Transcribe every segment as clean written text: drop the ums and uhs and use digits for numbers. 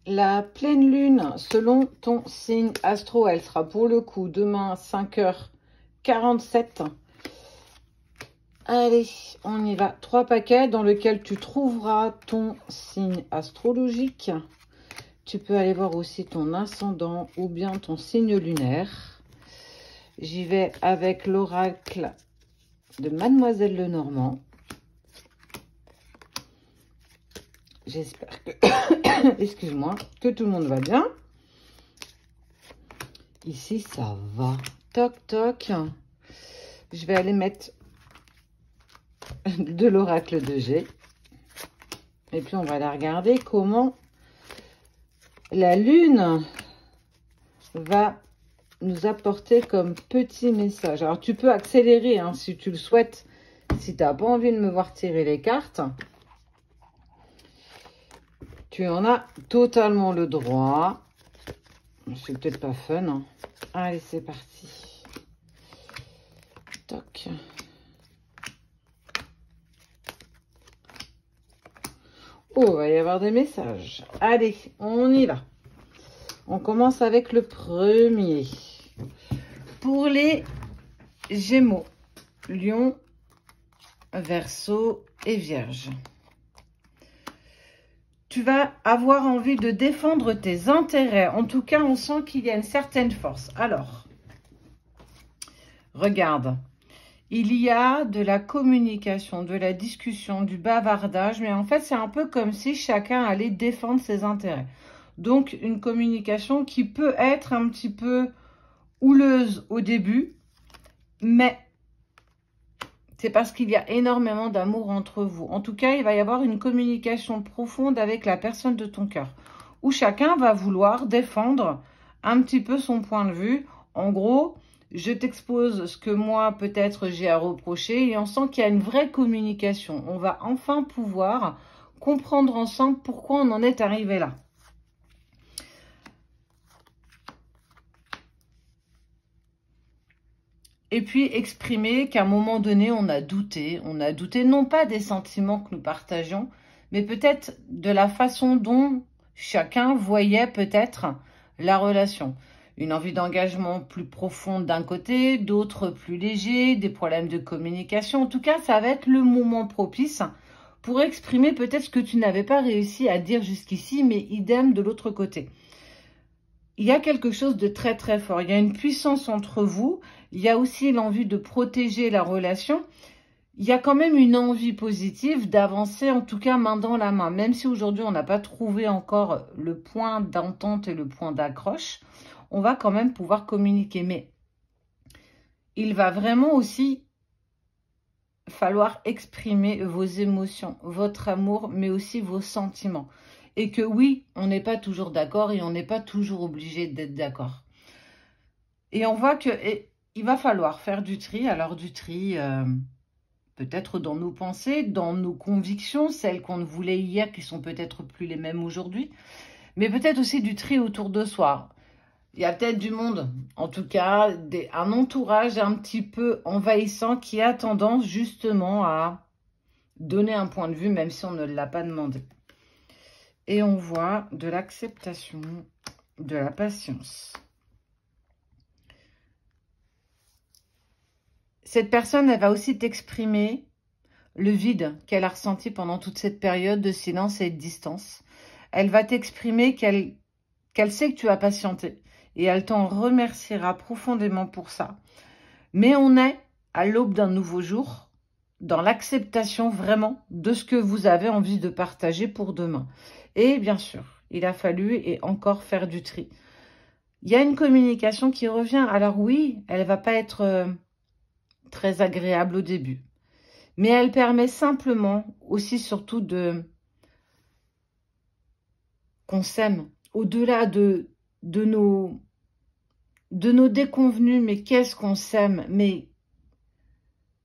La pleine lune, selon ton signe astro, elle sera pour le coup demain 5h47. Allez, on y va. 3 paquets dans lesquels tu trouveras ton signe astrologique. Tu peux aller voir aussi ton ascendant ou bien ton signe lunaire. J'y vais avec l'oracle de Mademoiselle Lenormand. J'espère que, excuse-moi, que tout le monde va bien. Ici, ça va. Toc, toc. Je vais aller mettre de l'oracle de G. Et puis, on va aller regarder comment la lune va nous apporter comme petit message. Alors, tu peux accélérer hein, si tu le souhaites. Si tu n'as pas envie de me voir tirer les cartes, tu en as totalement le droit. C'est peut-être pas fun. Hein. Allez, c'est parti. Toc. Oh, il va y avoir des messages. Allez, on y va. On commence avec le premier. Pour les Gémeaux, Lion, Verseau et Vierge. Tu vas avoir envie de défendre tes intérêts. En tout cas, on sent qu'il y a une certaine force. Alors, regarde. Il y a de la communication, de la discussion, du bavardage. Mais en fait, c'est un peu comme si chacun allait défendre ses intérêts. Donc, une communication qui peut être un petit peu houleuse au début. Mais c'est parce qu'il y a énormément d'amour entre vous. En tout cas, il va y avoir une communication profonde avec la personne de ton cœur. Où chacun va vouloir défendre un petit peu son point de vue. En gros, je t'expose ce que moi, peut-être, j'ai à reprocher. Et on sent qu'il y a une vraie communication. On va enfin pouvoir comprendre ensemble pourquoi on en est arrivé là. Et puis exprimer qu'à un moment donné, on a douté non pas des sentiments que nous partageons, mais peut-être de la façon dont chacun voyait peut-être la relation. Une envie d'engagement plus profonde d'un côté, d'autres plus légers, des problèmes de communication. En tout cas, ça va être le moment propice pour exprimer peut-être ce que tu n'avais pas réussi à dire jusqu'ici, mais idem de l'autre côté. Il y a quelque chose de très très fort, il y a une puissance entre vous, il y a aussi l'envie de protéger la relation, il y a quand même une envie positive d'avancer en tout cas main dans la main, même si aujourd'hui on n'a pas trouvé encore le point d'entente et le point d'accroche, on va quand même pouvoir communiquer, mais il va vraiment aussi falloir exprimer vos émotions, votre amour, mais aussi vos sentiments. Et que oui, on n'est pas toujours d'accord et on n'est pas toujours obligé d'être d'accord. Et on voit qu'il va falloir faire du tri. Alors du tri, peut-être dans nos pensées, dans nos convictions, celles qu'on voulait hier, qui sont peut-être plus les mêmes aujourd'hui. Mais peut-être aussi du tri autour de soi. Il y a peut-être du monde, en tout cas, un entourage un petit peu envahissant qui a tendance justement à donner un point de vue, même si on ne l'a pas demandé. Et on voit de l'acceptation, de la patience. Cette personne, elle va aussi t'exprimer le vide qu'elle a ressenti pendant toute cette période de silence et de distance. Elle va t'exprimer qu'elle sait que tu as patienté et elle t'en remerciera profondément pour ça. Mais on est à l'aube d'un nouveau jour, dans l'acceptation vraiment de ce que vous avez envie de partager pour demain. Et bien sûr, il a fallu et encore faire du tri. Il y a une communication qui revient. Alors oui, elle ne va pas être très agréable au début. Mais elle permet simplement aussi surtout qu'on s'aime. Au-delà de nos déconvenus, mais qu'est-ce qu'on s'aime? Mais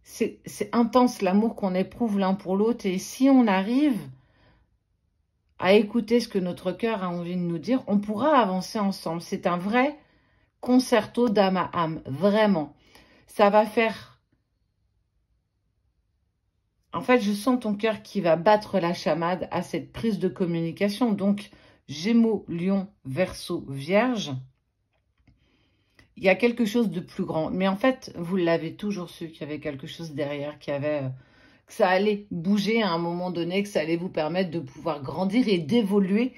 c'est intense l'amour qu'on éprouve l'un pour l'autre. Et si on arrive à écouter ce que notre cœur a envie de nous dire, on pourra avancer ensemble. C'est un vrai concerto d'âme à âme, vraiment. Ça va faire... En fait, je sens ton cœur qui va battre la chamade à cette prise de communication. Donc, Gémeaux, Lion, Verseau, Vierge, il y a quelque chose de plus grand. Mais en fait, vous l'avez toujours su qu'il y avait quelque chose derrière, que ça allait bouger à un moment donné, que ça allait vous permettre de pouvoir grandir et d'évoluer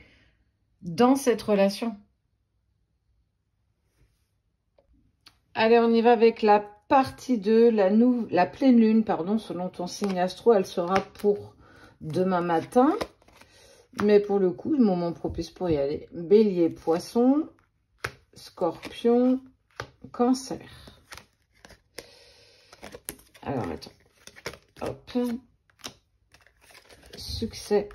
dans cette relation. Allez, on y va avec la partie 2, la pleine lune, pardon, selon ton signe astro, elle sera pour demain matin. Mais pour le coup, le moment propice pour y aller. Bélier, Poisson, Scorpion, Cancer. Alors, attends. Hop. Succès,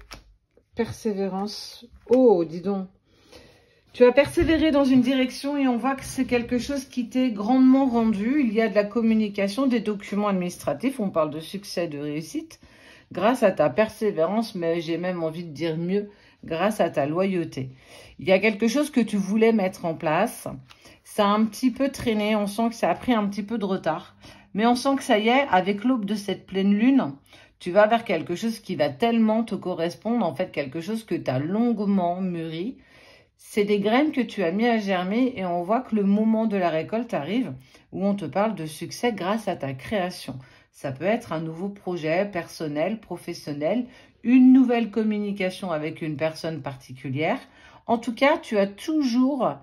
persévérance. Oh, dis donc. Tu as persévéré dans une direction et on voit que c'est quelque chose qui t'est grandement rendu. Il y a de la communication, des documents administratifs. On parle de succès, de réussite. Grâce à ta persévérance, mais j'ai même envie de dire mieux, grâce à ta loyauté. Il y a quelque chose que tu voulais mettre en place. Ça a un petit peu traîné. On sent que ça a pris un petit peu de retard. Mais on sent que ça y est, avec l'aube de cette pleine lune, tu vas vers quelque chose qui va tellement te correspondre. En fait, quelque chose que tu as longuement mûri. C'est des graines que tu as mis à germer et on voit que le moment de la récolte arrive où on te parle de succès grâce à ta création. Ça peut être un nouveau projet personnel, professionnel, une nouvelle communication avec une personne particulière. En tout cas, tu as toujours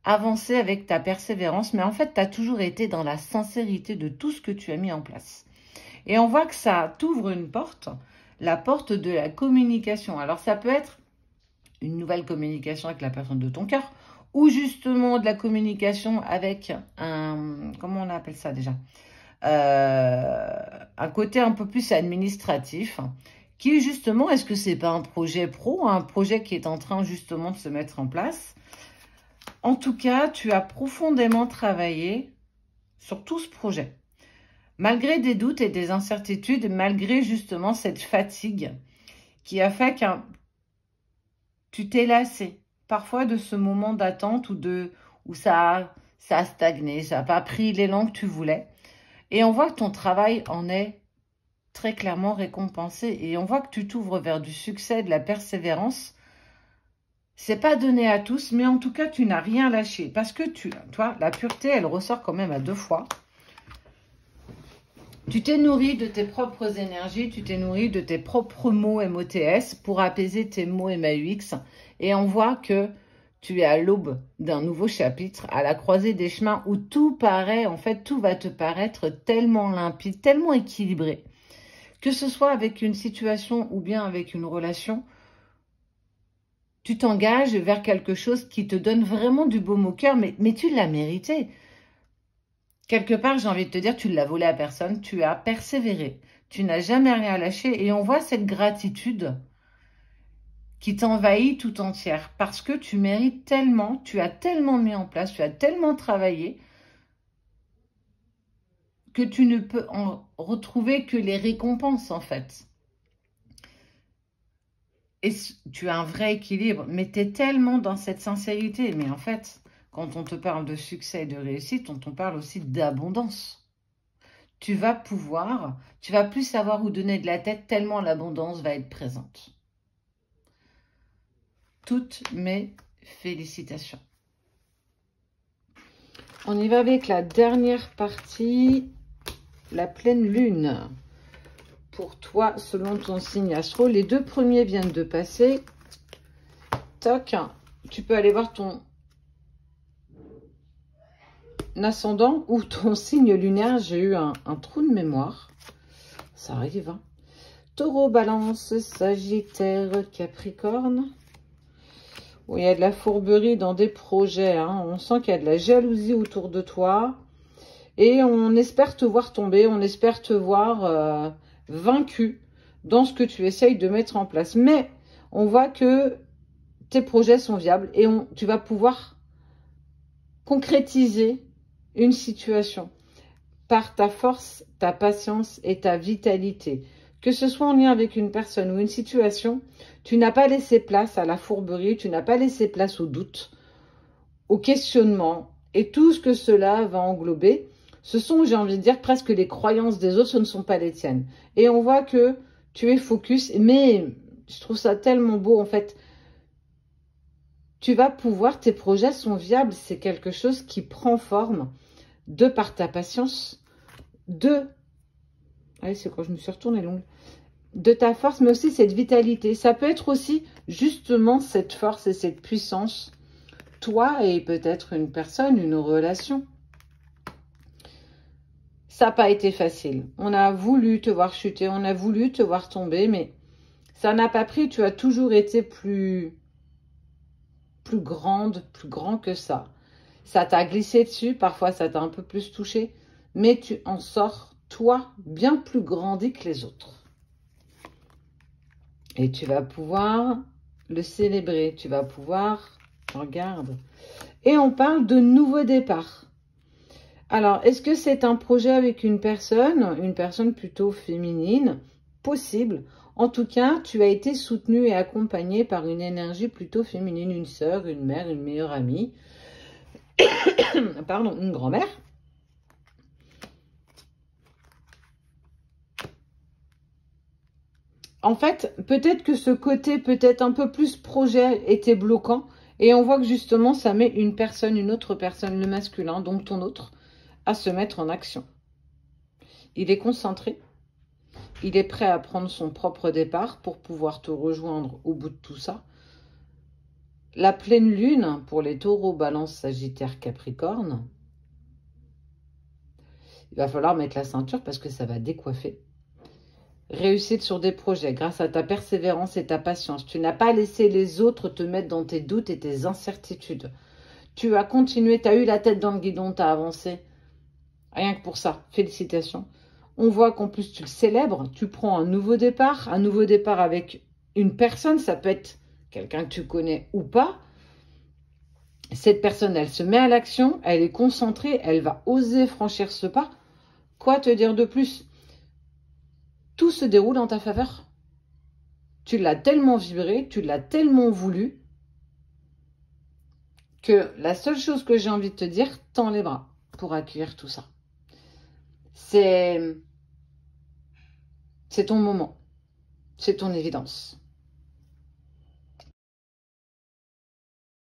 avancé avec ta persévérance, mais en fait, tu as toujours été dans la sincérité de tout ce que tu as mis en place. Et on voit que ça t'ouvre une porte, la porte de la communication. Alors, ça peut être une nouvelle communication avec la personne de ton cœur, ou justement de la communication avec un, comment on appelle ça déjà, un côté un peu plus administratif, qui justement, est-ce que c'est pas un projet pro, un projet qui est en train justement de se mettre en place. En tout cas, tu as profondément travaillé sur tout ce projet. Malgré des doutes et des incertitudes, malgré justement cette fatigue qui a fait que tu t'es lassé parfois de ce moment d'attente où ça a stagné, ça n'a pas pris l'élan que tu voulais. Et on voit que ton travail en est très clairement récompensé. Et on voit que tu t'ouvres vers du succès, de la persévérance. C'est pas donné à tous, mais en tout cas, tu n'as rien lâché. Parce que toi, la pureté, elle ressort quand même à 2 fois. Tu t'es nourri de tes propres énergies, tu t'es nourri de tes propres mots MOTS pour apaiser tes mots MAUX. Et on voit que tu es à l'aube d'un nouveau chapitre, à la croisée des chemins où tout paraît, en fait, tout va te paraître tellement limpide, tellement équilibré. Que ce soit avec une situation ou bien avec une relation, tu t'engages vers quelque chose qui te donne vraiment du baume au cœur, mais tu l'as mérité. Quelque part, j'ai envie de te dire, tu ne l'as volé à personne, tu as persévéré, tu n'as jamais rien lâché et on voit cette gratitude qui t'envahit tout entière parce que tu mérites tellement, tu as tellement mis en place, tu as tellement travaillé que tu ne peux en retrouver que les récompenses en fait. Et tu as un vrai équilibre, mais tu es tellement dans cette sincérité, mais en fait... Quand on te parle de succès et de réussite, on te parle aussi d'abondance. Tu vas plus savoir où donner de la tête tellement l'abondance va être présente. Toutes mes félicitations. On y va avec la dernière partie, la pleine lune. Pour toi, selon ton signe astro, les 2 premiers viennent de passer. Toc, tu peux aller voir ton ascendant ou ton signe lunaire. J'ai eu un trou de mémoire. Ça arrive, hein. Taureau, Balance, Sagittaire, Capricorne. Bon, il y a de la fourberie dans des projets, hein. On sent qu'il y a de la jalousie autour de toi. Et on espère te voir tomber. On espère te voir vaincu dans ce que tu essayes de mettre en place. Mais on voit que tes projets sont viables et tu vas pouvoir concrétiser une situation par ta force, ta patience et ta vitalité. Que ce soit en lien avec une personne ou une situation, tu n'as pas laissé place à la fourberie, tu n'as pas laissé place au doute, au questionnement et tout ce que cela va englober. Ce sont, j'ai envie de dire, presque les croyances des autres, ce ne sont pas les tiennes. Et on voit que tu es focus, mais je trouve ça tellement beau en fait. tu vas pouvoir, tes projets sont viables, c'est quelque chose qui prend forme de par ta patience, allez, c'est quand je me suis retournée l'ongle, de ta force, mais aussi cette vitalité. Ça peut être aussi justement cette force et cette puissance, toi et peut-être une personne, une relation. Ça n'a pas été facile. On a voulu te voir chuter, on a voulu te voir tomber, mais ça n'a pas pris. Tu as toujours été plus grande, plus grand que ça. Ça t'a glissé dessus, parfois ça t'a un peu plus touché, mais tu en sors, toi, bien plus grandi que les autres. Et tu vas pouvoir le célébrer, tu vas pouvoir, regarde. Et on parle de nouveau départ. Alors, est-ce que c'est un projet avec une personne plutôt féminine? Possible. En tout cas, tu as été soutenu et accompagné par une énergie plutôt féminine, une sœur, une mère, une meilleure amie, pardon, une grand-mère. En fait, peut-être que ce côté peut-être un peu plus projet était bloquant et on voit que justement, ça met une personne, une autre personne, le masculin, donc ton autre, à se mettre en action. Il est concentré. Il est prêt à prendre son propre départ pour pouvoir te rejoindre au bout de tout ça. La pleine lune pour les taureaux, balance, sagittaire, capricorne. Il va falloir mettre la ceinture parce que ça va décoiffer. Réussite sur des projets grâce à ta persévérance et ta patience. Tu n'as pas laissé les autres te mettre dans tes doutes et tes incertitudes. Tu as continué, tu as eu la tête dans le guidon, tu as avancé. Rien que pour ça, félicitations. On voit qu'en plus tu le célèbres, tu prends un nouveau départ avec une personne, ça peut être quelqu'un que tu connais ou pas. Cette personne, elle se met à l'action, elle est concentrée, elle va oser franchir ce pas. Quoi te dire de plus? Tout se déroule en ta faveur. Tu l'as tellement vibré, tu l'as tellement voulu, que la seule chose que j'ai envie de te dire, tends les bras pour accueillir tout ça. C'est ton moment, c'est ton évidence.